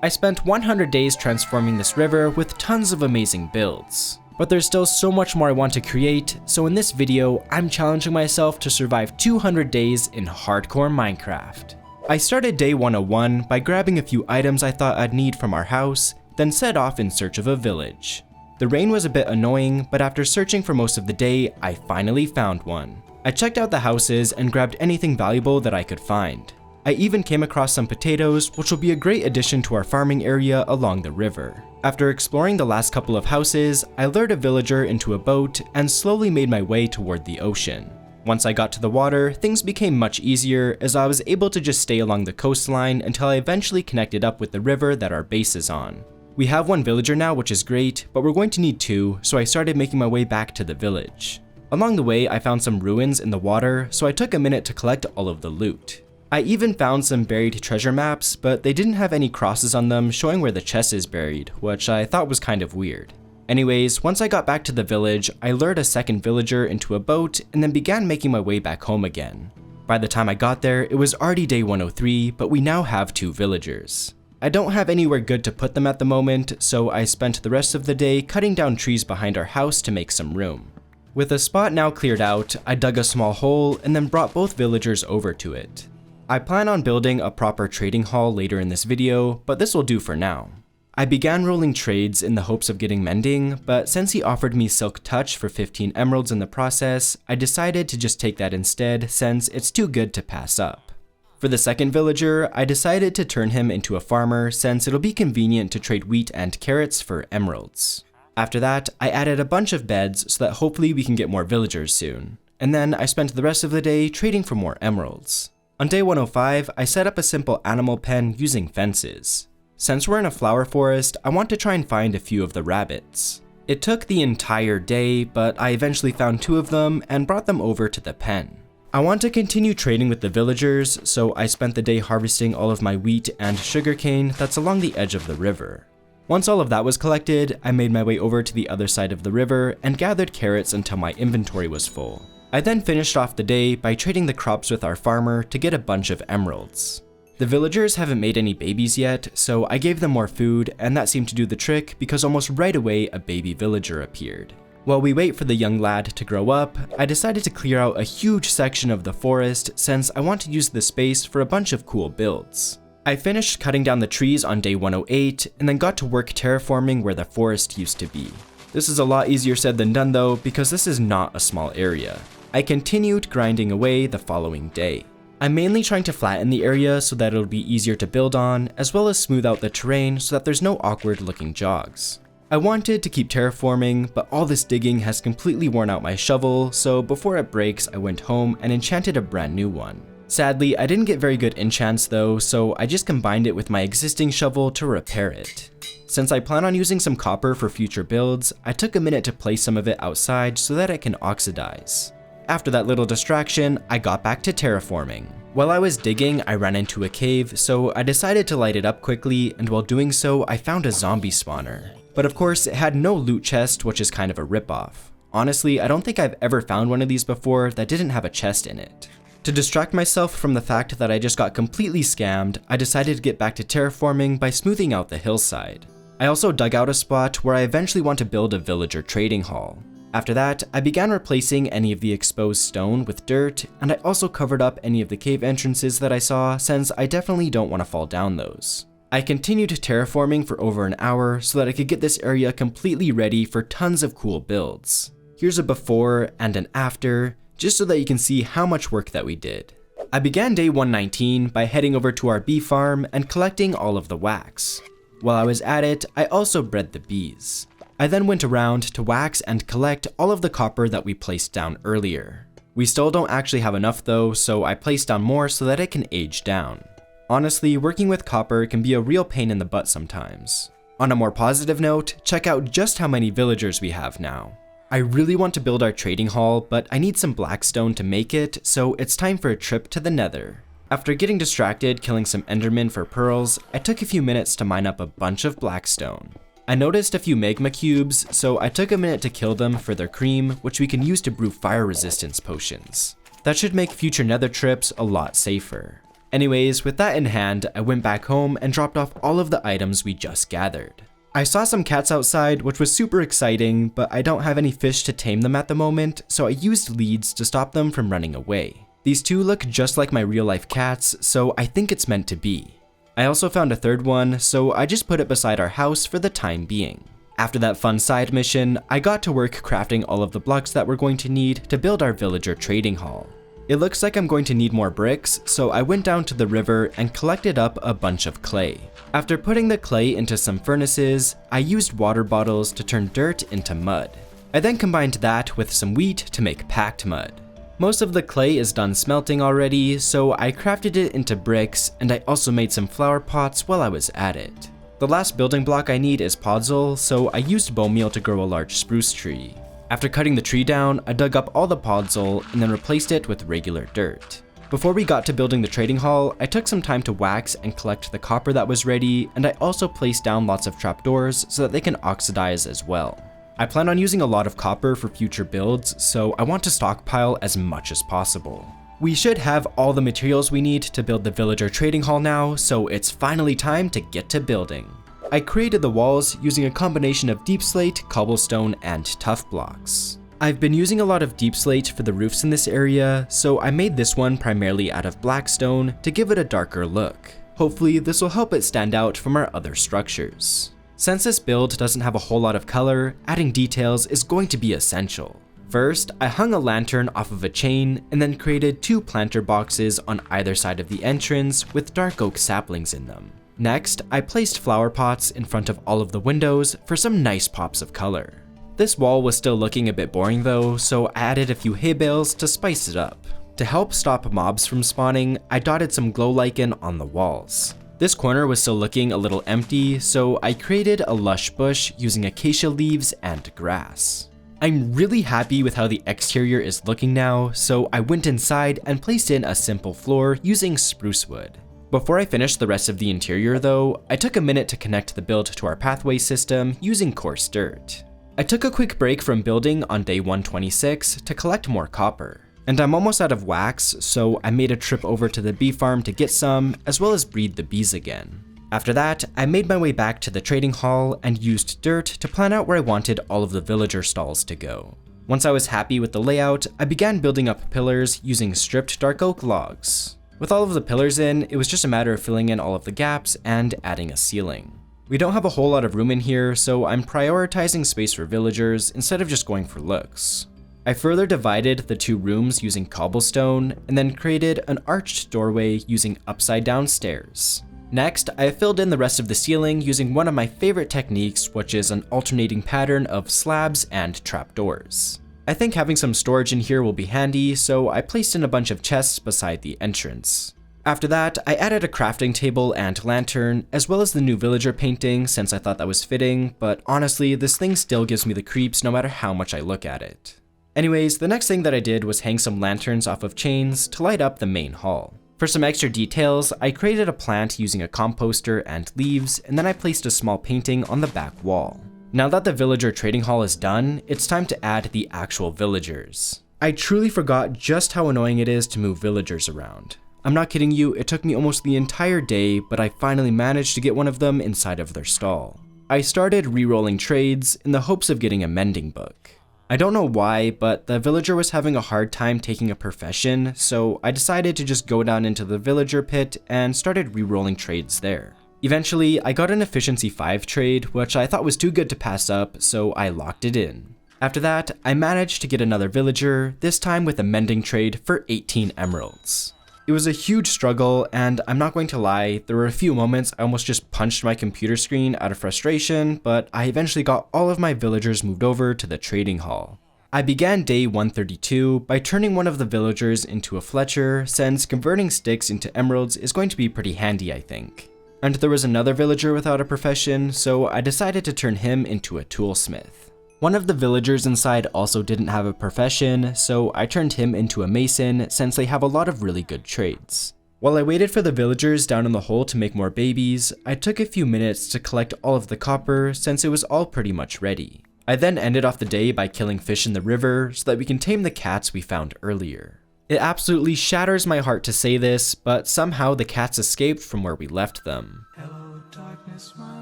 I spent 100 days transforming this river with tons of amazing builds. But there's still so much more I want to create, so in this video, I'm challenging myself to survive 200 days in hardcore Minecraft. I started day 101 by grabbing a few items I thought I'd need from our house, then set off in search of a village. The rain was a bit annoying, but after searching for most of the day, I finally found one. I checked out the houses and grabbed anything valuable that I could find. I even came across some potatoes, which will be a great addition to our farming area along the river. After exploring the last couple of houses, I lured a villager into a boat and slowly made my way toward the ocean. Once I got to the water, things became much easier as I was able to just stay along the coastline until I eventually connected up with the river that our base is on. We have one villager now, which is great, but we're going to need two, so I started making my way back to the village. Along the way, I found some ruins in the water, so I took a minute to collect all of the loot. I even found some buried treasure maps, but they didn't have any crosses on them showing where the chest is buried, which I thought was kind of weird. Anyways, once I got back to the village, I lured a second villager into a boat and then began making my way back home again. By the time I got there, it was already day 103, but we now have 2 villagers. I don't have anywhere good to put them at the moment, so I spent the rest of the day cutting down trees behind our house to make some room. With the spot now cleared out, I dug a small hole and then brought both villagers over to it. I plan on building a proper trading hall later in this video, but this will do for now. I began rolling trades in the hopes of getting mending, but since he offered me Silk Touch for 15 emeralds in the process, I decided to just take that instead since it's too good to pass up. For the second villager, I decided to turn him into a farmer since it'll be convenient to trade wheat and carrots for emeralds. After that, I added a bunch of beds so that hopefully we can get more villagers soon. And then I spent the rest of the day trading for more emeralds. On day 105, I set up a simple animal pen using fences. Since we're in a flower forest, I want to try and find a few of the rabbits. It took the entire day, but I eventually found 2 of them and brought them over to the pen. I want to continue trading with the villagers, so I spent the day harvesting all of my wheat and sugarcane that's along the edge of the river. Once all of that was collected, I made my way over to the other side of the river and gathered carrots until my inventory was full. I then finished off the day by trading the crops with our farmer to get a bunch of emeralds. The villagers haven't made any babies yet, so I gave them more food, and that seemed to do the trick because almost right away a baby villager appeared. While we wait for the young lad to grow up, I decided to clear out a huge section of the forest since I want to use the space for a bunch of cool builds. I finished cutting down the trees on day 108 and then got to work terraforming where the forest used to be. This is a lot easier said than done though, because this is not a small area. I continued grinding away the following day. I'm mainly trying to flatten the area so that it'll be easier to build on, as well as smooth out the terrain so that there's no awkward looking jogs. I wanted to keep terraforming, but all this digging has completely worn out my shovel, so before it breaks, I went home and enchanted a brand new one. Sadly, I didn't get very good enchants though, so I just combined it with my existing shovel to repair it. Since I plan on using some copper for future builds, I took a minute to place some of it outside so that it can oxidize. After that little distraction, I got back to terraforming. While I was digging, I ran into a cave, so I decided to light it up quickly, and while doing so, I found a zombie spawner. But of course, it had no loot chest, which is kind of a ripoff. Honestly, I don't think I've ever found one of these before that didn't have a chest in it. To distract myself from the fact that I just got completely scammed, I decided to get back to terraforming by smoothing out the hillside. I also dug out a spot where I eventually want to build a villager trading hall. After that, I began replacing any of the exposed stone with dirt, and I also covered up any of the cave entrances that I saw since I definitely don't want to fall down those. I continued terraforming for over an hour so that I could get this area completely ready for tons of cool builds. Here's a before and an after, just so that you can see how much work that we did. I began day 119 by heading over to our bee farm and collecting all of the wax. While I was at it, I also bred the bees. I then went around to wax and collect all of the copper that we placed down earlier. We still don't actually have enough though, so I placed down more so that it can age down. Honestly, working with copper can be a real pain in the butt sometimes. On a more positive note, check out just how many villagers we have now. I really want to build our trading hall, but I need some blackstone to make it, so it's time for a trip to the nether. After getting distracted killing some endermen for pearls, I took a few minutes to mine up a bunch of blackstone. I noticed a few magma cubes, so I took a minute to kill them for their cream, which we can use to brew fire resistance potions. That should make future nether trips a lot safer. Anyways, with that in hand, I went back home and dropped off all of the items we just gathered. I saw some cats outside, which was super exciting, but I don't have any fish to tame them at the moment, so I used leads to stop them from running away. These two look just like my real life cats, so I think it's meant to be. I also found a third one, so I just put it beside our house for the time being. After that fun side mission, I got to work crafting all of the blocks that we're going to need to build our villager trading hall. It looks like I'm going to need more bricks, so I went down to the river and collected up a bunch of clay. After putting the clay into some furnaces, I used water bottles to turn dirt into mud. I then combined that with some wheat to make packed mud. Most of the clay is done smelting already, so I crafted it into bricks, and I also made some flower pots while I was at it. The last building block I need is podzol, so I used bone meal to grow a large spruce tree. After cutting the tree down, I dug up all the podzol and then replaced it with regular dirt. Before we got to building the trading hall, I took some time to wax and collect the copper that was ready, and I also placed down lots of trapdoors so that they can oxidize as well. I plan on using a lot of copper for future builds, so I want to stockpile as much as possible. We should have all the materials we need to build the villager trading hall now, so it's finally time to get to building. I created the walls using a combination of deep slate, cobblestone, and tuff blocks. I've been using a lot of deep slate for the roofs in this area, so I made this one primarily out of black stone to give it a darker look. Hopefully this will help it stand out from our other structures. Since this build doesn't have a whole lot of color, adding details is going to be essential. First, I hung a lantern off of a chain and then created 2 planter boxes on either side of the entrance with dark oak saplings in them. Next, I placed flower pots in front of all of the windows for some nice pops of color. This wall was still looking a bit boring though, so I added a few hay bales to spice it up. To help stop mobs from spawning, I dotted some glow lichen on the walls. This corner was still looking a little empty, so I created a lush bush using acacia leaves and grass. I'm really happy with how the exterior is looking now, so I went inside and placed in a simple floor using spruce wood. Before I finished the rest of the interior though, I took a minute to connect the build to our pathway system using coarse dirt. I took a quick break from building on day 126 to collect more copper. And I'm almost out of wax, so I made a trip over to the bee farm to get some, as well as breed the bees again. After that, I made my way back to the trading hall and used dirt to plan out where I wanted all of the villager stalls to go. Once I was happy with the layout, I began building up pillars using stripped dark oak logs. With all of the pillars in, it was just a matter of filling in all of the gaps and adding a ceiling. We don't have a whole lot of room in here, so I'm prioritizing space for villagers instead of just going for looks. I further divided the 2 rooms using cobblestone and then created an arched doorway using upside down stairs. Next, I filled in the rest of the ceiling using one of my favorite techniques, which is an alternating pattern of slabs and trapdoors. I think having some storage in here will be handy, so I placed in a bunch of chests beside the entrance. After that, I added a crafting table and lantern, as well as the new villager painting since I thought that was fitting, but honestly, this thing still gives me the creeps no matter how much I look at it. Anyways, the next thing that I did was hang some lanterns off of chains to light up the main hall. For some extra details, I created a plant using a composter and leaves, and then I placed a small painting on the back wall. Now that the villager trading hall is done, it's time to add the actual villagers. I truly forgot just how annoying it is to move villagers around. I'm not kidding you, it took me almost the entire day, but I finally managed to get one of them inside of their stall. I started re-rolling trades in the hopes of getting a mending book. I don't know why, but the villager was having a hard time taking a profession, so I decided to just go down into the villager pit and started re-rolling trades there. Eventually, I got an efficiency 5 trade, which I thought was too good to pass up, so I locked it in. After that, I managed to get another villager, this time with a mending trade for 18 emeralds. It was a huge struggle, and I'm not going to lie, there were a few moments I almost just punched my computer screen out of frustration, but I eventually got all of my villagers moved over to the trading hall. I began day 132 by turning one of the villagers into a Fletcher, since converting sticks into emeralds is going to be pretty handy, I think. And there was another villager without a profession, so I decided to turn him into a toolsmith. One of the villagers inside also didn't have a profession, so I turned him into a mason since they have a lot of really good trades. While I waited for the villagers down in the hole to make more babies, I took a few minutes to collect all of the copper since it was all pretty much ready. I then ended off the day by killing fish in the river so that we can tame the cats we found earlier. It absolutely shatters my heart to say this, but somehow the cats escaped from where we left them. Hello, darkness, my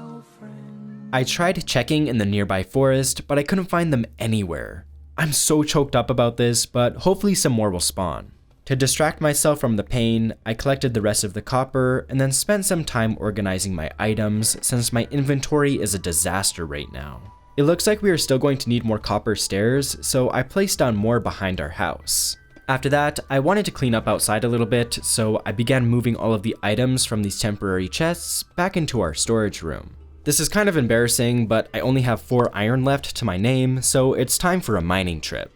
old friend. I tried checking in the nearby forest, but I couldn't find them anywhere. I'm so choked up about this, but hopefully some more will spawn. To distract myself from the pain, I collected the rest of the copper and then spent some time organizing my items since my inventory is a disaster right now. It looks like we are still going to need more copper stairs, so I placed down more behind our house. After that, I wanted to clean up outside a little bit, so I began moving all of the items from these temporary chests back into our storage room. This is kind of embarrassing, but I only have 4 iron left to my name, so it's time for a mining trip.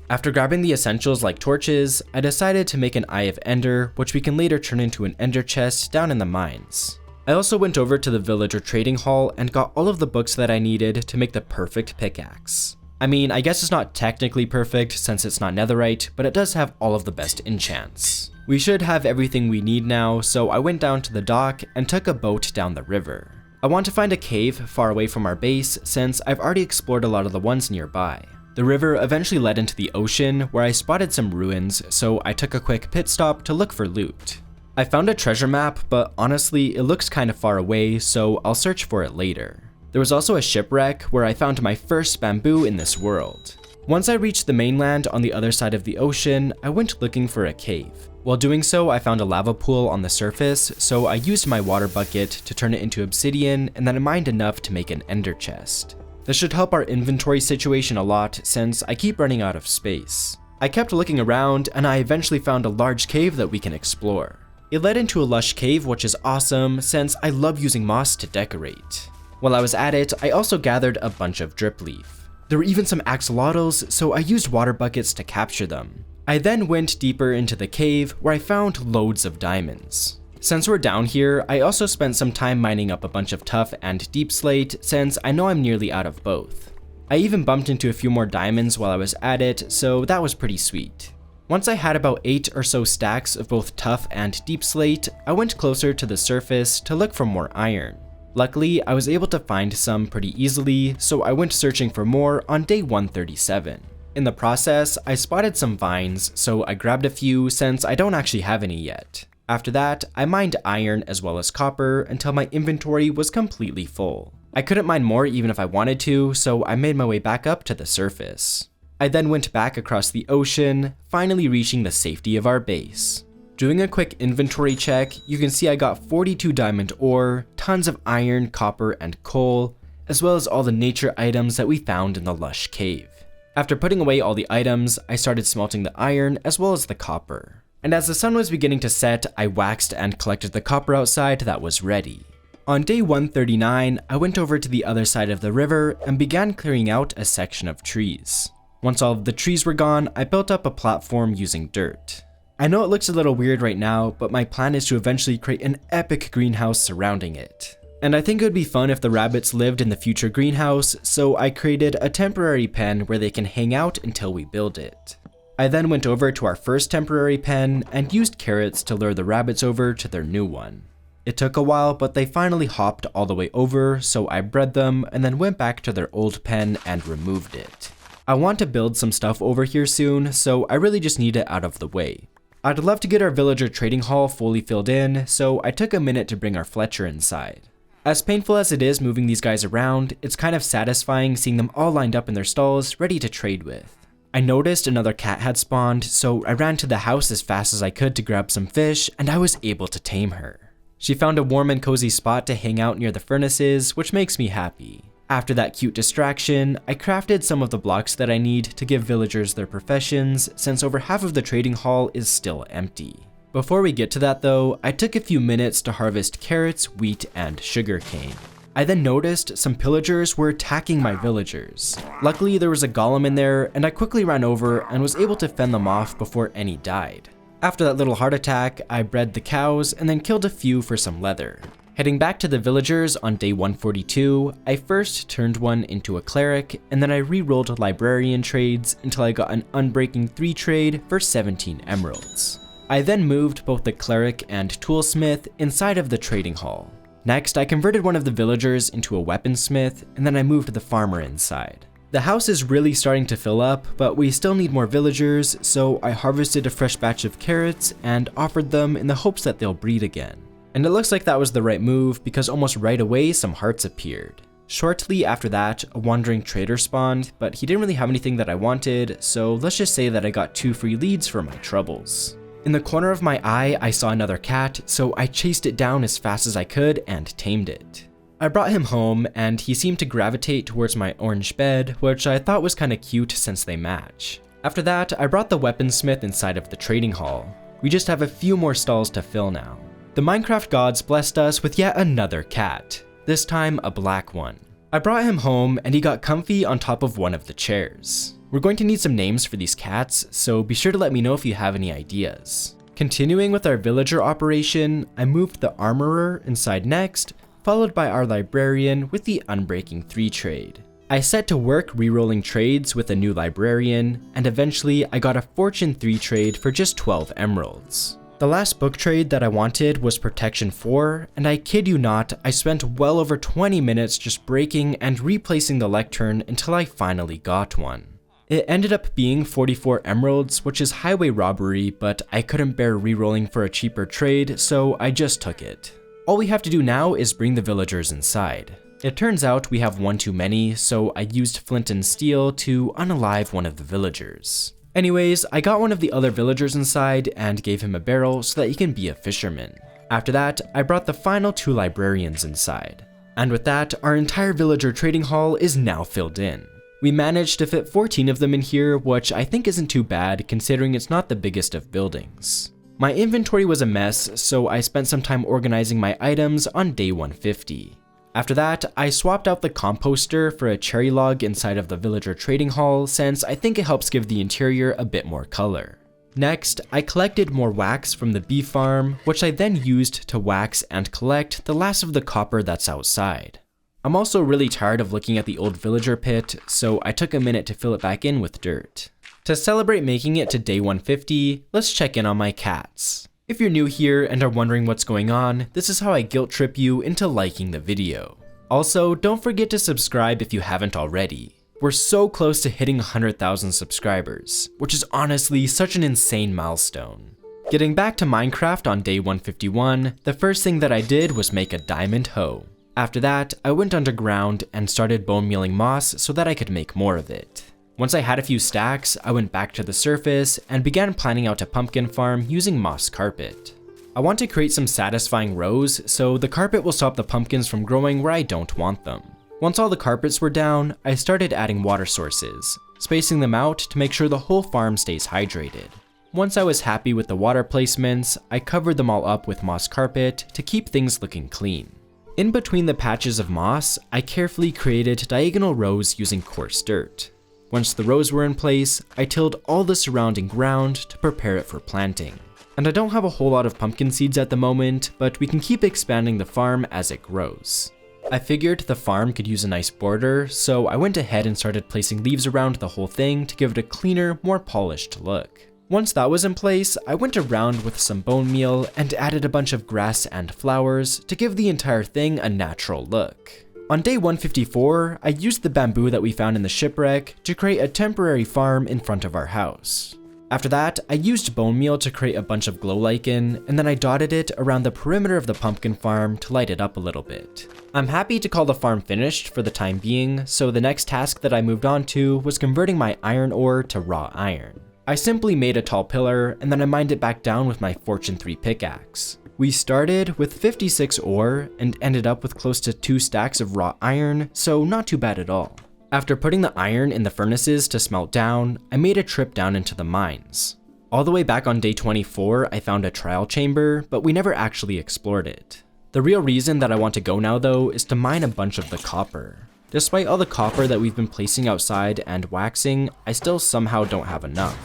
After grabbing the essentials like torches, I decided to make an Eye of Ender, which we can later turn into an ender chest down in the mines. I also went over to the villager trading hall and got all of the books that I needed to make the perfect pickaxe. I mean, I guess it's not technically perfect since it's not netherite, but it does have all of the best enchants. We should have everything we need now, so I went down to the dock and took a boat down the river. I want to find a cave far away from our base since I've already explored a lot of the ones nearby. The river eventually led into the ocean where I spotted some ruins, so I took a quick pit stop to look for loot. I found a treasure map, but honestly it looks kind of far away, so I'll search for it later. There was also a shipwreck where I found my first bamboo in this world. Once I reached the mainland on the other side of the ocean, I went looking for a cave. While doing so, I found a lava pool on the surface, so I used my water bucket to turn it into obsidian and then I mined enough to make an ender chest. This should help our inventory situation a lot since I keep running out of space. I kept looking around and I eventually found a large cave that we can explore. It led into a lush cave, which is awesome since I love using moss to decorate. While I was at it, I also gathered a bunch of drip leaf. There were even some axolotls, so I used water buckets to capture them. I then went deeper into the cave where I found loads of diamonds. Since we're down here, I also spent some time mining up a bunch of tough and deep slate since I know I'm nearly out of both. I even bumped into a few more diamonds while I was at it, so that was pretty sweet. Once I had about 8 or so stacks of both tough and deep slate, I went closer to the surface to look for more iron. Luckily, I was able to find some pretty easily, so I went searching for more on day 137. In the process, I spotted some vines, so I grabbed a few since I don't actually have any yet. After that, I mined iron as well as copper until my inventory was completely full. I couldn't mine more even if I wanted to, so I made my way back up to the surface. I then went back across the ocean, finally reaching the safety of our base. Doing a quick inventory check, you can see I got 42 diamond ore, tons of iron, copper, and coal, as well as all the nature items that we found in the lush cave. After putting away all the items, I started smelting the iron as well as the copper. And as the sun was beginning to set, I waxed and collected the copper outside that was ready. On day 139, I went over to the other side of the river and began clearing out a section of trees. Once all of the trees were gone, I built up a platform using dirt. I know it looks a little weird right now, but my plan is to eventually create an epic greenhouse surrounding it. And I think it would be fun if the rabbits lived in the future greenhouse, so I created a temporary pen where they can hang out until we build it. I then went over to our first temporary pen and used carrots to lure the rabbits over to their new one. It took a while, but they finally hopped all the way over, so I bred them and then went back to their old pen and removed it. I want to build some stuff over here soon, so I really just need it out of the way. I'd love to get our villager trading hall fully filled in, so I took a minute to bring our Fletcher inside. As painful as it is moving these guys around, it's kind of satisfying seeing them all lined up in their stalls ready to trade with. I noticed another cat had spawned, so I ran to the house as fast as I could to grab some fish, and I was able to tame her. She found a warm and cozy spot to hang out near the furnaces, which makes me happy. After that cute distraction, I crafted some of the blocks that I need to give villagers their professions, since over half of the trading hall is still empty. Before we get to that though, I took a few minutes to harvest carrots, wheat, and sugarcane. I then noticed some pillagers were attacking my villagers. Luckily there was a golem in there, and I quickly ran over and was able to fend them off before any died. After that little heart attack, I bred the cows and then killed a few for some leather. Heading back to the villagers on day 142, I first turned one into a cleric, and then I re-rolled librarian trades until I got an unbreaking 3 trade for 17 emeralds. I then moved both the cleric and toolsmith inside of the trading hall. Next, I converted one of the villagers into a weaponsmith, and then I moved the farmer inside. The house is really starting to fill up, but we still need more villagers, so I harvested a fresh batch of carrots and offered them in the hopes that they'll breed again. And it looks like that was the right move because almost right away some hearts appeared. Shortly after that, a wandering trader spawned, but he didn't really have anything that I wanted, so let's just say that I got 2 free leads for my troubles. In the corner of my eye, I saw another cat, so I chased it down as fast as I could and tamed it. I brought him home, and he seemed to gravitate towards my orange bed, which I thought was kinda cute since they match. After that, I brought the weaponsmith inside of the trading hall. We just have a few more stalls to fill now. The Minecraft gods blessed us with yet another cat, this time a black one. I brought him home, and he got comfy on top of one of the chairs. We're going to need some names for these cats, so be sure to let me know if you have any ideas. Continuing with our villager operation, I moved the armorer inside next, followed by our librarian with the Unbreaking 3 trade. I set to work rerolling trades with a new librarian, and eventually I got a Fortune 3 trade for just 12 emeralds. The last book trade that I wanted was Protection 4, and I kid you not, I spent well over 20 minutes just breaking and replacing the lectern until I finally got one. It ended up being 44 emeralds, which is highway robbery, but I couldn't bear rerolling for a cheaper trade, so I just took it. All we have to do now is bring the villagers inside. It turns out we have one too many, so I used flint and steel to unalive one of the villagers. Anyways, I got one of the other villagers inside and gave him a barrel so that he can be a fisherman. After that, I brought the final 2 librarians inside. And with that, our entire villager trading hall is now filled in. We managed to fit 14 of them in here, which I think isn't too bad considering it's not the biggest of buildings. My inventory was a mess, so I spent some time organizing my items on day 150. After that, I swapped out the composter for a cherry log inside of the villager trading hall since I think it helps give the interior a bit more color. Next, I collected more wax from the bee farm, which I then used to wax and collect the last of the copper that's outside. I'm also really tired of looking at the old villager pit, so I took a minute to fill it back in with dirt. To celebrate making it to day 150, let's check in on my cats. If you're new here and are wondering what's going on, this is how I guilt trip you into liking the video. Also, don't forget to subscribe if you haven't already. We're so close to hitting 100,000 subscribers, which is honestly such an insane milestone. Getting back to Minecraft on day 151, the first thing that I did was make a diamond hoe. After that, I went underground and started bone mealing moss so that I could make more of it. Once I had a few stacks, I went back to the surface and began planning out a pumpkin farm using moss carpet. I want to create some satisfying rows, so the carpet will stop the pumpkins from growing where I don't want them. Once all the carpets were down, I started adding water sources, spacing them out to make sure the whole farm stays hydrated. Once I was happy with the water placements, I covered them all up with moss carpet to keep things looking clean. In between the patches of moss, I carefully created diagonal rows using coarse dirt. Once the rows were in place, I tilled all the surrounding ground to prepare it for planting. And I don't have a whole lot of pumpkin seeds at the moment, but we can keep expanding the farm as it grows. I figured the farm could use a nice border, so I went ahead and started placing leaves around the whole thing to give it a cleaner, more polished look. Once that was in place, I went around with some bone meal and added a bunch of grass and flowers to give the entire thing a natural look. On day 154, I used the bamboo that we found in the shipwreck to create a temporary farm in front of our house. After that, I used bone meal to create a bunch of glow lichen, and then I dotted it around the perimeter of the pumpkin farm to light it up a little bit. I'm happy to call the farm finished for the time being, so the next task that I moved on to was converting my iron ore to raw iron. I simply made a tall pillar, and then I mined it back down with my Fortune 3 pickaxe. We started with 56 ore and ended up with close to 2 stacks of raw iron, so not too bad at all. After putting the iron in the furnaces to smelt down, I made a trip down into the mines. All the way back on day 24, I found a trial chamber, but we never actually explored it. The real reason that I want to go now though is to mine a bunch of the copper. Despite all the copper that we've been placing outside and waxing, I still somehow don't have enough.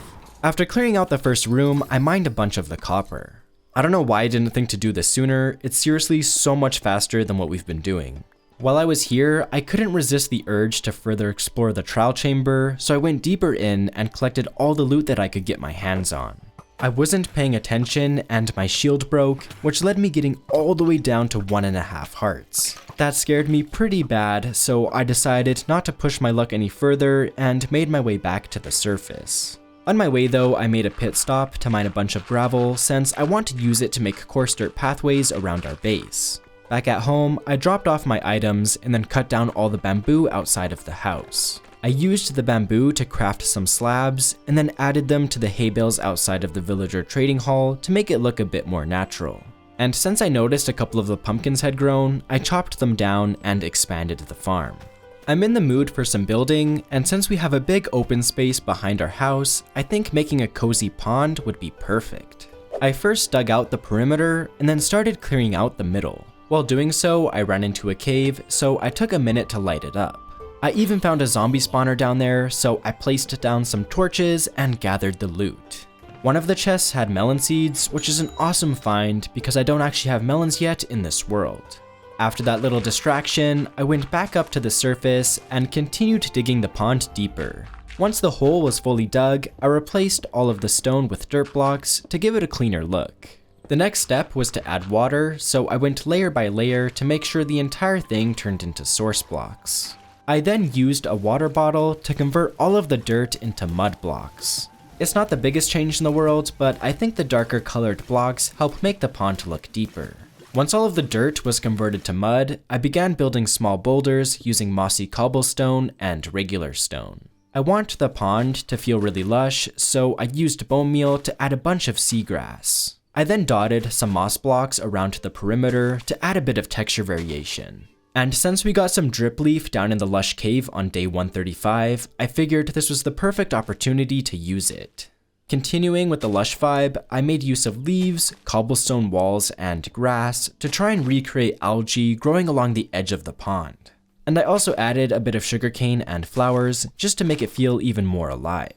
After clearing out the first room, I mined a bunch of the copper. I don't know why I didn't think to do this sooner, it's seriously so much faster than what we've been doing. While I was here, I couldn't resist the urge to further explore the trial chamber, so I went deeper in and collected all the loot that I could get my hands on. I wasn't paying attention and my shield broke, which led me getting all the way down to 1.5 hearts. That scared me pretty bad, so I decided not to push my luck any further and made my way back to the surface. On my way though, I made a pit stop to mine a bunch of gravel since I want to use it to make coarse dirt pathways around our base. Back at home, I dropped off my items and then cut down all the bamboo outside of the house. I used the bamboo to craft some slabs and then added them to the hay bales outside of the villager trading hall to make it look a bit more natural. And since I noticed a couple of the pumpkins had grown, I chopped them down and expanded the farm. I'm in the mood for some building, and since we have a big open space behind our house, I think making a cozy pond would be perfect. I first dug out the perimeter and then started clearing out the middle. While doing so, I ran into a cave, so I took a minute to light it up. I even found a zombie spawner down there, so I placed down some torches and gathered the loot. One of the chests had melon seeds, which is an awesome find because I don't actually have melons yet in this world. After that little distraction, I went back up to the surface and continued digging the pond deeper. Once the hole was fully dug, I replaced all of the stone with dirt blocks to give it a cleaner look. The next step was to add water, so I went layer by layer to make sure the entire thing turned into source blocks. I then used a water bottle to convert all of the dirt into mud blocks. It's not the biggest change in the world, but I think the darker colored blocks help make the pond look deeper. Once all of the dirt was converted to mud, I began building small boulders using mossy cobblestone and regular stone. I want the pond to feel really lush, so I used bone meal to add a bunch of seagrass. I then dotted some moss blocks around the perimeter to add a bit of texture variation. And since we got some drip leaf down in the lush cave on day 135, I figured this was the perfect opportunity to use it. Continuing with the lush vibe, I made use of leaves, cobblestone walls, and grass to try and recreate algae growing along the edge of the pond. And I also added a bit of sugarcane and flowers just to make it feel even more alive.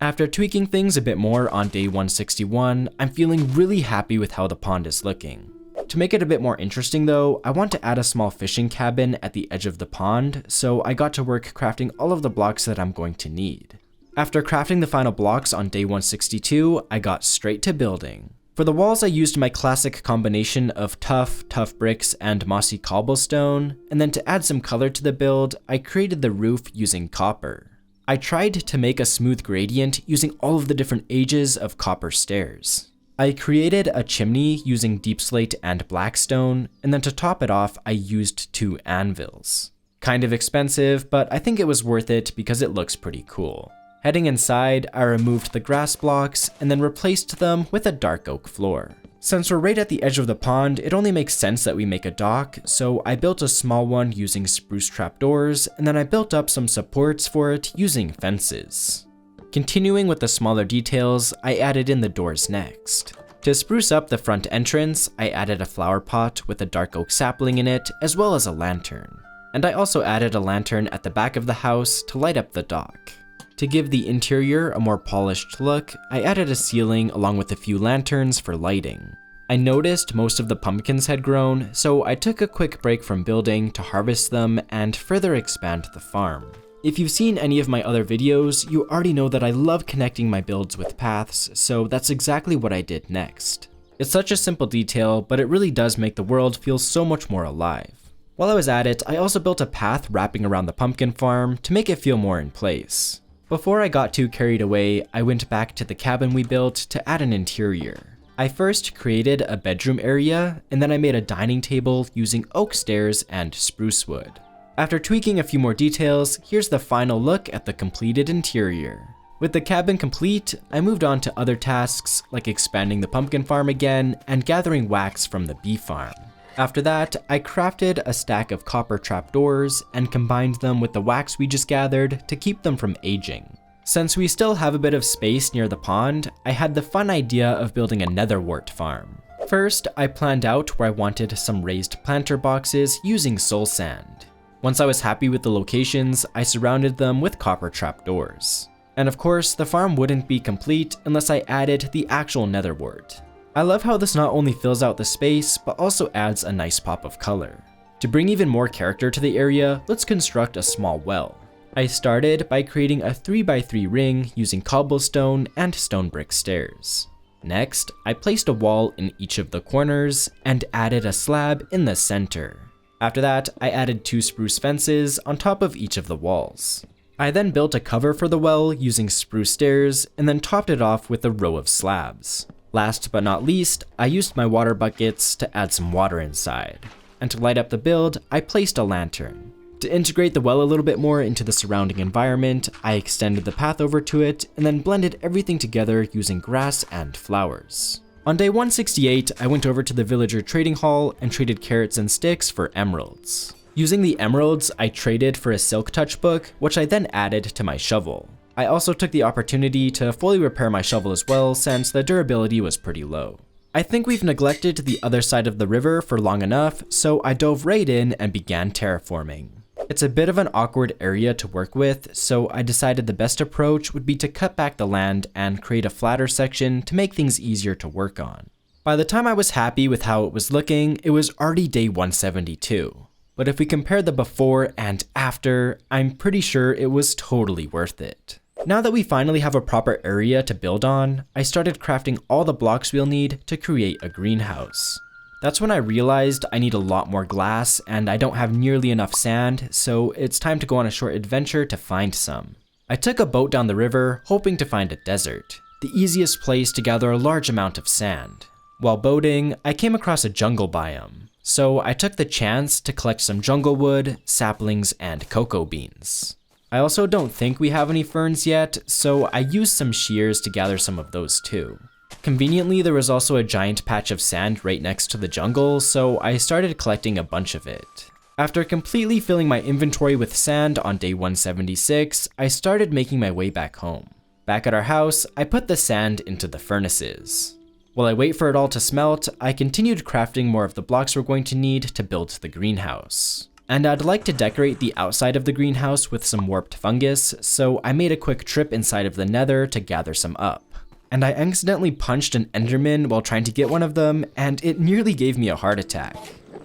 After tweaking things a bit more on day 161, I'm feeling really happy with how the pond is looking. To make it a bit more interesting though, I want to add a small fishing cabin at the edge of the pond, so I got to work crafting all of the blocks that I'm going to need. After crafting the final blocks on day 162, I got straight to building. For the walls I used my classic combination of tough bricks and mossy cobblestone, and then to add some color to the build, I created the roof using copper. I tried to make a smooth gradient using all of the different ages of copper stairs. I created a chimney using deep slate and blackstone, and then to top it off, I used 2 anvils. Kind of expensive, but I think it was worth it because it looks pretty cool. Heading inside, I removed the grass blocks and then replaced them with a dark oak floor. Since we're right at the edge of the pond, it only makes sense that we make a dock, so I built a small one using spruce trapdoors, and then I built up some supports for it using fences. Continuing with the smaller details, I added in the doors next. To spruce up the front entrance, I added a flower pot with a dark oak sapling in it, as well as a lantern. And I also added a lantern at the back of the house to light up the dock. To give the interior a more polished look, I added a ceiling along with a few lanterns for lighting. I noticed most of the pumpkins had grown, so I took a quick break from building to harvest them and further expand the farm. If you've seen any of my other videos, you already know that I love connecting my builds with paths, so that's exactly what I did next. It's such a simple detail, but it really does make the world feel so much more alive. While I was at it, I also built a path wrapping around the pumpkin farm to make it feel more in place. Before I got too carried away, I went back to the cabin we built to add an interior. I first created a bedroom area, and then I made a dining table using oak stairs and spruce wood. After tweaking a few more details, here's the final look at the completed interior. With the cabin complete, I moved on to other tasks like expanding the pumpkin farm again and gathering wax from the bee farm. After that, I crafted a stack of copper trapdoors and combined them with the wax we just gathered to keep them from aging. Since we still have a bit of space near the pond, I had the fun idea of building a netherwort farm. First, I planned out where I wanted some raised planter boxes using soul sand. Once I was happy with the locations, I surrounded them with copper trapdoors. And of course, the farm wouldn't be complete unless I added the actual netherwort. I love how this not only fills out the space, but also adds a nice pop of color. To bring even more character to the area, let's construct a small well. I started by creating a 3x3 ring using cobblestone and stone brick stairs. Next, I placed a wall in each of the corners and added a slab in the center. After that, I added 2 spruce fences on top of each of the walls. I then built a cover for the well using spruce stairs and then topped it off with a row of slabs. Last but not least, I used my water buckets to add some water inside. And to light up the build, I placed a lantern. To integrate the well a little bit more into the surrounding environment, I extended the path over to it and then blended everything together using grass and flowers. On day 168, I went over to the villager trading hall and traded carrots and sticks for emeralds. Using the emeralds, I traded for a silk touch book, which I then added to my shovel. I also took the opportunity to fully repair my shovel as well since the durability was pretty low. I think we've neglected the other side of the river for long enough, so I dove right in and began terraforming. It's a bit of an awkward area to work with, so I decided the best approach would be to cut back the land and create a flatter section to make things easier to work on. By the time I was happy with how it was looking, it was already day 172. But if we compare the before and after, I'm pretty sure it was totally worth it. Now that we finally have a proper area to build on, I started crafting all the blocks we'll need to create a greenhouse. That's when I realized I need a lot more glass and I don't have nearly enough sand, so it's time to go on a short adventure to find some. I took a boat down the river, hoping to find a desert, the easiest place to gather a large amount of sand. While boating, I came across a jungle biome, so I took the chance to collect some jungle wood, saplings, and cocoa beans. I also don't think we have any ferns yet, so I used some shears to gather some of those too. Conveniently, there was also a giant patch of sand right next to the jungle, so I started collecting a bunch of it. After completely filling my inventory with sand on day 176, I started making my way back home. Back at our house, I put the sand into the furnaces. While I wait for it all to smelt, I continued crafting more of the blocks we're going to need to build the greenhouse. And I'd like to decorate the outside of the greenhouse with some warped fungus, so I made a quick trip inside of the nether to gather some up. And I accidentally punched an enderman while trying to get one of them, and it nearly gave me a heart attack.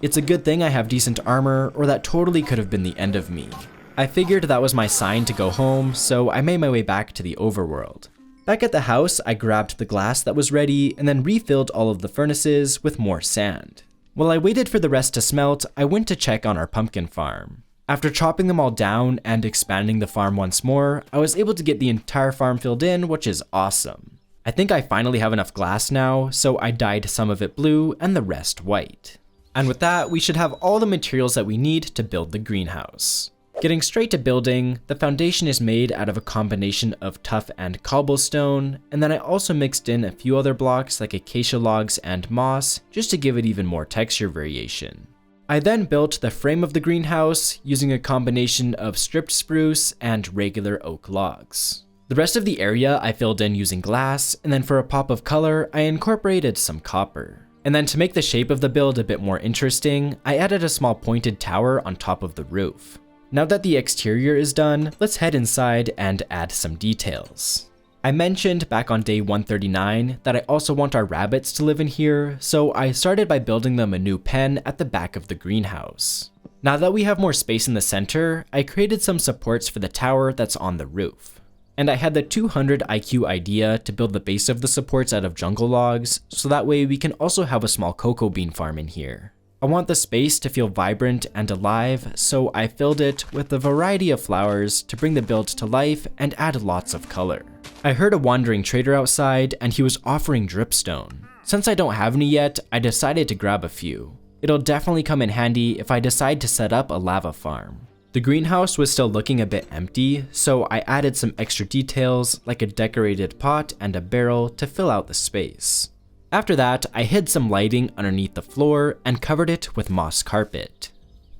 It's a good thing I have decent armor, or that totally could have been the end of me. I figured that was my sign to go home, so I made my way back to the overworld. Back at the house, I grabbed the glass that was ready and then refilled all of the furnaces with more sand. While I waited for the rest to smelt, I went to check on our pumpkin farm. After chopping them all down and expanding the farm once more, I was able to get the entire farm filled in, which is awesome. I think I finally have enough glass now, so I dyed some of it blue and the rest white. And with that, we should have all the materials that we need to build the greenhouse. Getting straight to building, the foundation is made out of a combination of tuff and cobblestone, and then I also mixed in a few other blocks like acacia logs and moss just to give it even more texture variation. I then built the frame of the greenhouse using a combination of stripped spruce and regular oak logs. The rest of the area I filled in using glass, and then for a pop of color, I incorporated some copper. And then to make the shape of the build a bit more interesting, I added a small pointed tower on top of the roof. Now that the exterior is done, let's head inside and add some details. I mentioned back on day 139 that I also want our rabbits to live in here, so I started by building them a new pen at the back of the greenhouse. Now that we have more space in the center, I created some supports for the tower that's on the roof. And I had the 200 IQ idea to build the base of the supports out of jungle logs, so that way we can also have a small cocoa bean farm in here. I want the space to feel vibrant and alive, so I filled it with a variety of flowers to bring the build to life and add lots of color. I heard a wandering trader outside and he was offering dripstone. Since I don't have any yet, I decided to grab a few. It'll definitely come in handy if I decide to set up a lava farm. The greenhouse was still looking a bit empty, so I added some extra details like a decorated pot and a barrel to fill out the space. After that, I hid some lighting underneath the floor and covered it with moss carpet.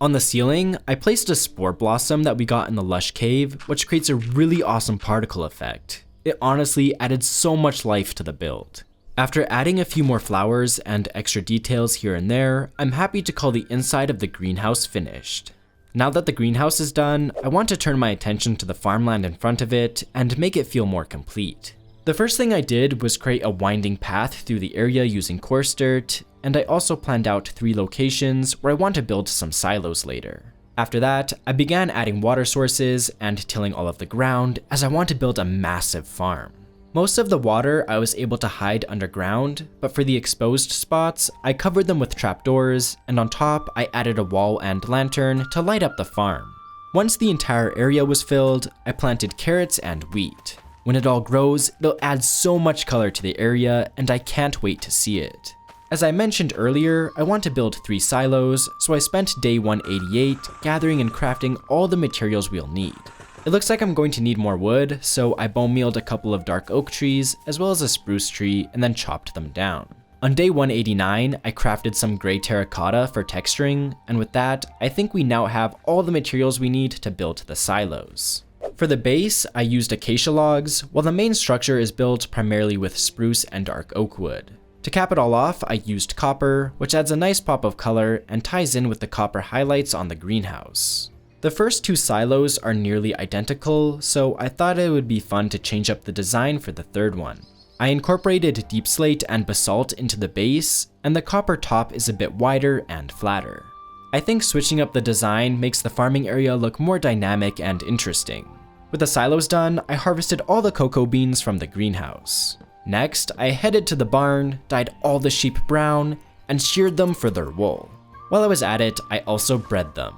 On the ceiling, I placed a spore blossom that we got in the lush cave, which creates a really awesome particle effect. It honestly added so much life to the build. After adding a few more flowers and extra details here and there, I'm happy to call the inside of the greenhouse finished. Now that the greenhouse is done, I want to turn my attention to the farmland in front of it and make it feel more complete. The first thing I did was create a winding path through the area using coarse dirt, and I also planned out 3 locations where I want to build some silos later. After that, I began adding water sources and tilling all of the ground as I want to build a massive farm. Most of the water I was able to hide underground, but for the exposed spots, I covered them with trapdoors, and on top I added a wall and lantern to light up the farm. Once the entire area was filled, I planted carrots and wheat. When it all grows, it'll add so much color to the area, and I can't wait to see it. As I mentioned earlier, I want to build 3 silos, so I spent day 188 gathering and crafting all the materials we'll need. It looks like I'm going to need more wood, so I bone mealed a couple of dark oak trees, as well as a spruce tree, and then chopped them down. On day 189, I crafted some gray terracotta for texturing, and with that, I think we now have all the materials we need to build the silos. For the base, I used acacia logs, while the main structure is built primarily with spruce and dark oak wood. To cap it all off, I used copper, which adds a nice pop of color and ties in with the copper highlights on the greenhouse. The first 2 silos are nearly identical, so I thought it would be fun to change up the design for the third one. I incorporated deep slate and basalt into the base, and the copper top is a bit wider and flatter. I think switching up the design makes the farming area look more dynamic and interesting. With the silos done, I harvested all the cocoa beans from the greenhouse. Next, I headed to the barn, dyed all the sheep brown, and sheared them for their wool. While I was at it, I also bred them.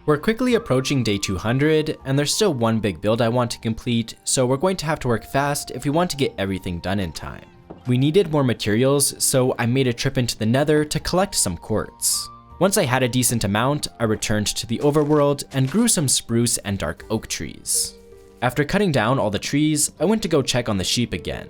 We're quickly approaching day 200, and there's still one big build I want to complete, so we're going to have to work fast if we want to get everything done in time. We needed more materials, so I made a trip into the nether to collect some quartz. Once I had a decent amount, I returned to the overworld and grew some spruce and dark oak trees. After cutting down all the trees, I went to go check on the sheep again.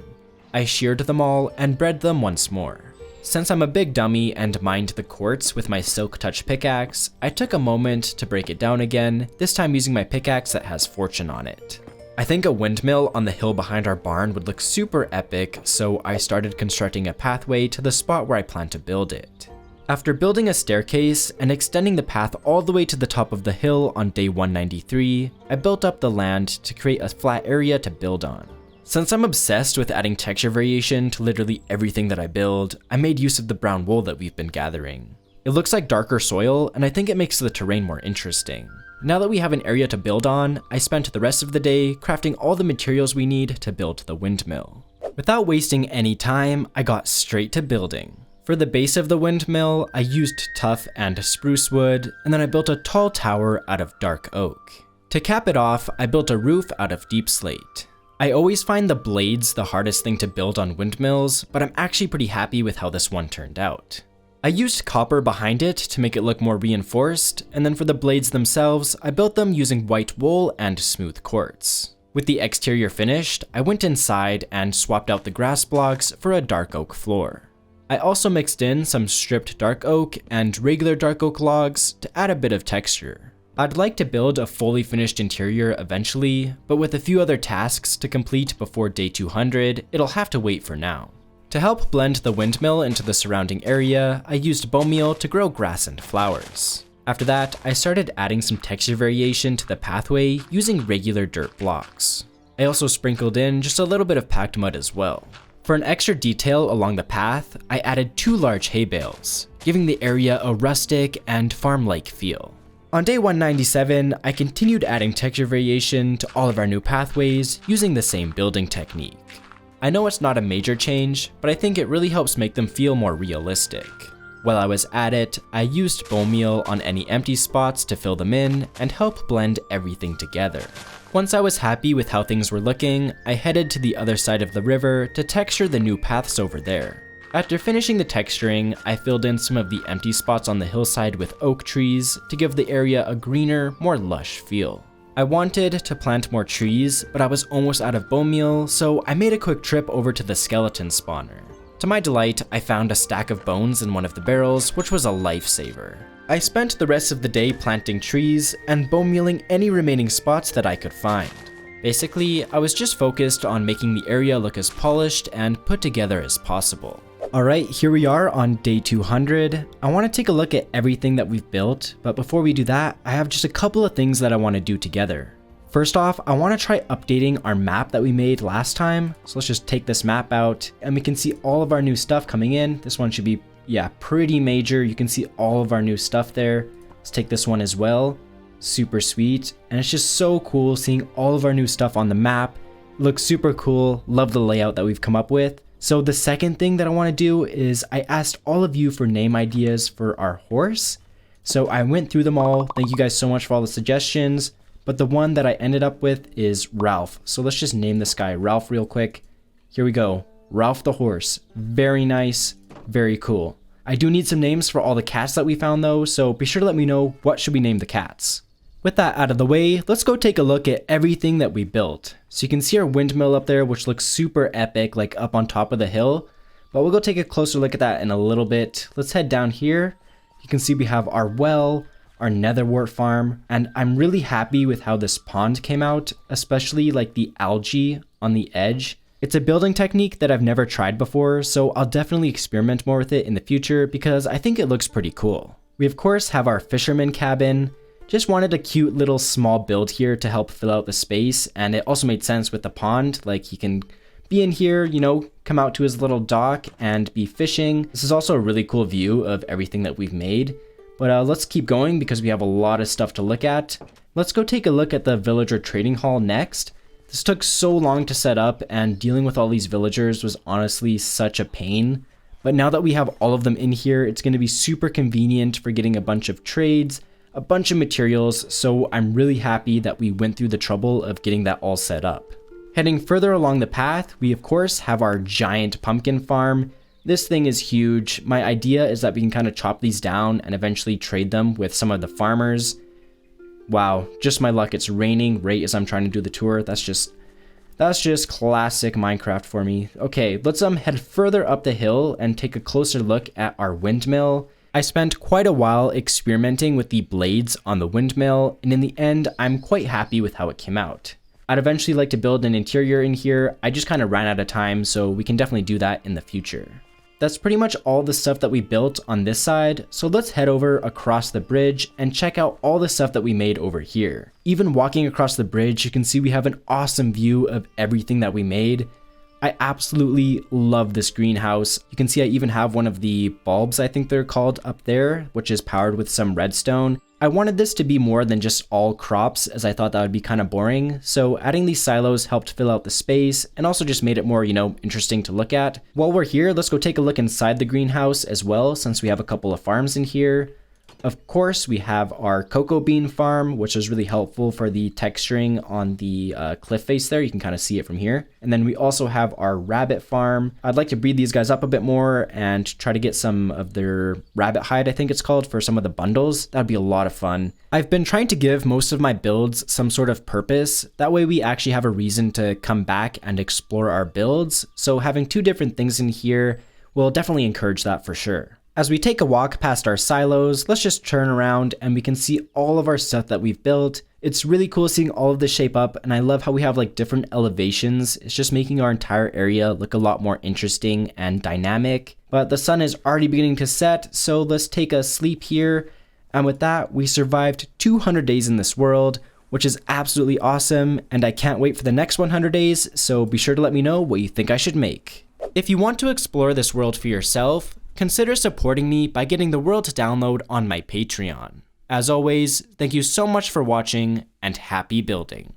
I sheared them all and bred them once more. Since I'm a big dummy and mined the quartz with my Silk Touch pickaxe, I took a moment to break it down again, this time using my pickaxe that has fortune on it. I think a windmill on the hill behind our barn would look super epic, so I started constructing a pathway to the spot where I plan to build it. After building a staircase and extending the path all the way to the top of the hill on day 193, I built up the land to create a flat area to build on. Since I'm obsessed with adding texture variation to literally everything that I build, I made use of the brown wool that we've been gathering. It looks like darker soil, and I think it makes the terrain more interesting. Now that we have an area to build on, I spent the rest of the day crafting all the materials we need to build the windmill. Without wasting any time, I got straight to building. For the base of the windmill, I used tough and spruce wood, and then I built a tall tower out of dark oak. To cap it off, I built a roof out of deep slate. I always find the blades the hardest thing to build on windmills, but I'm actually pretty happy with how this one turned out. I used copper behind it to make it look more reinforced, and then for the blades themselves, I built them using white wool and smooth quartz. With the exterior finished, I went inside and swapped out the grass blocks for a dark oak floor. I also mixed in some stripped dark oak and regular dark oak logs to add a bit of texture. I'd like to build a fully finished interior eventually, but with a few other tasks to complete before day 200, it'll have to wait for now. To help blend the windmill into the surrounding area, I used bone meal to grow grass and flowers. After that, I started adding some texture variation to the pathway using regular dirt blocks. I also sprinkled in just a little bit of packed mud as well. For an extra detail along the path, I added 2 large hay bales, giving the area a rustic and farm-like feel. On day 197, I continued adding texture variation to all of our new pathways using the same building technique. I know it's not a major change, but I think it really helps make them feel more realistic. While I was at it, I used bone meal on any empty spots to fill them in and help blend everything together. Once I was happy with how things were looking, I headed to the other side of the river to texture the new paths over there. After finishing the texturing, I filled in some of the empty spots on the hillside with oak trees to give the area a greener, more lush feel. I wanted to plant more trees, but I was almost out of bone meal, so I made a quick trip over to the skeleton spawner. To my delight, I found a stack of bones in one of the barrels, which was a lifesaver. I spent the rest of the day planting trees and bone mealing any remaining spots that I could find. Basically, I was just focused on making the area look as polished and put together as possible. Alright, here we are on day 200. I want to take a look at everything that we've built, but before we do that, I have just a couple of things that I want to do together. First off, I want to try updating our map that we made last time. So let's just take this map out and we can see all of our new stuff coming in. This one should be, pretty major. You can see all of our new stuff there. Let's take this one as well. Super sweet. And it's just so cool seeing all of our new stuff on the map Looks super cool. Love the layout that we've come up with. So the second thing that I want to do is I asked all of you for name ideas for our horse. So I went through them all. Thank you guys so much for all the suggestions. But the one that I ended up with is Ralph. So let's just name this guy Ralph real quick. Here we go. Ralph the horse. Very nice. Very cool. I do need some names for all the cats that we found though, so be sure to let me know what should we name the cats. With that out of the way, let's go take a look at everything that we built. So you can see our windmill up there, which looks super epic, like up on top of the hill. But we'll go take a closer look at that in a little bit. Let's head down here. You can see we have our well, our netherwort farm, and I'm really happy with how this pond came out, especially like the algae on the edge. It's a building technique that I've never tried before, so I'll definitely experiment more with it in the future because I think it looks pretty cool. We of course have our fisherman cabin. Just wanted a cute little small build here to help fill out the space, and it also made sense with the pond, like he can be in here, you know, come out to his little dock and be fishing. This is also a really cool view of everything that we've made. But let's keep going because we have a lot of stuff to look at. Let's go take a look at the villager trading hall next. This took so long to set up, and dealing with all these villagers was honestly such a pain. But now that we have all of them in here, it's going to be super convenient for getting a bunch of trades, a bunch of materials, so I'm really happy that we went through the trouble of getting that all set up. Heading further along the path, we of course have our giant pumpkin farm. This thing is huge. My idea is that we can kind of chop these down and eventually trade them with some of the farmers. Wow, just my luck, it's raining right as I'm trying to do the tour. That's just classic Minecraft for me. Okay, let's head further up the hill and take a closer look at our windmill. I spent quite a while experimenting with the blades on the windmill, and in the end, I'm quite happy with how it came out. I'd eventually like to build an interior in here. I just kind of ran out of time, so we can definitely do that in the future. That's pretty much all the stuff that we built on this side, so let's head over across the bridge and check out all the stuff that we made over here. Even walking across the bridge, you can see we have an awesome view of everything that we made. I absolutely love this greenhouse. You can see I even have one of the bulbs, I think they're called, up there, which is powered with some redstone. I wanted this to be more than just all crops, as I thought that would be kind of boring, so adding these silos helped fill out the space and also just made it more, you know, interesting to look at. While we're here, let's go take a look inside the greenhouse as well, since we have a couple of farms in here. Of course, we have our cocoa bean farm, which is really helpful for the texturing on the cliff face there. You can kind of see it from here. And then we also have our rabbit farm. I'd like to breed these guys up a bit more and try to get some of their rabbit hide, I think it's called, for some of the bundles. That'd be a lot of fun. I've been trying to give most of my builds some sort of purpose. That way we actually have a reason to come back and explore our builds. So having two different things in here will definitely encourage that for sure. As we take a walk past our silos, let's just turn around and we can see all of our stuff that we've built. It's really cool seeing all of this shape up, and I love how we have like different elevations. It's just making our entire area look a lot more interesting and dynamic. But the sun is already beginning to set, so let's take a sleep here. And with that, we survived 200 days in this world, which is absolutely awesome, and I can't wait for the next 100 days, so be sure to let me know what you think I should make. If you want to explore this world for yourself, consider supporting me by getting the world to download on my Patreon. As always, thank you so much for watching, and happy building.